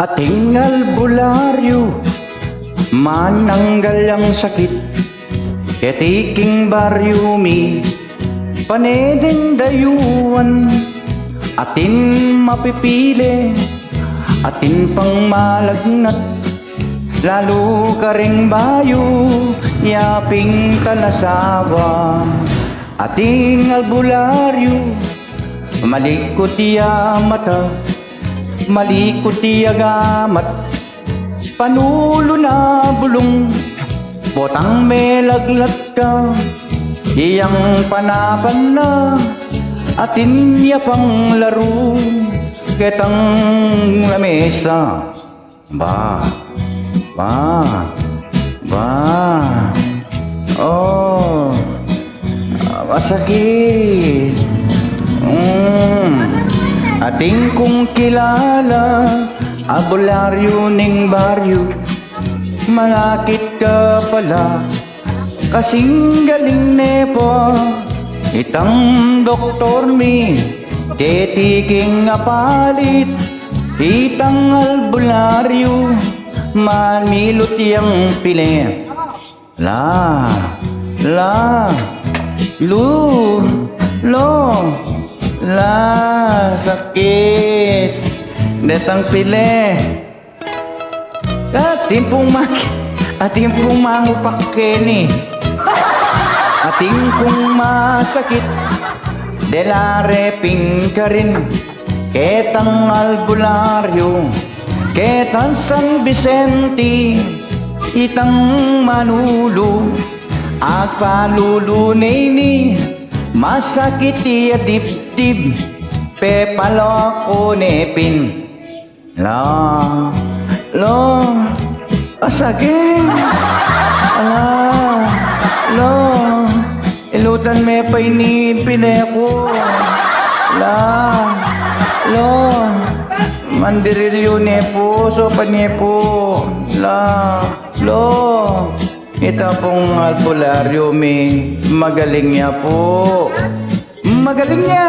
Ating albularyo mananggal ang sakit, ketiking baryo mi panedeng dayuan. Atin mapipili, atin pang malagnat, lalo ka ring bayo, yaping talasawa. Ating albularyo, malikot iya mata, malikot iya gamat, panulo na bulong, botang melaglat ka, iyang panapan na, atin niya pang laro, ketang lamesa. Ba, oh, masakit. Ating kong kilala, albularyo ning baryo, malakit ka pala, kasing galing nepo. Itang doktor mi, tetiking apalit, itang albularyo, manilot yang pili. La, lo, la, sakit, detang pili. Ating pong mangupak keni, ating kong masakit, delare ping ka rin, ketang albularyo, ketang San Vicente, itang manulo, agpalulunay ni, masakit iya dibdib, pepalo ko nepin. Lo, asagin, lo, ilutan me pa inipin ako. Lo, mandirilyo nepo, sopa nepo. Lo, ito pong albularyo mi, magaling niya po. Magaling niya.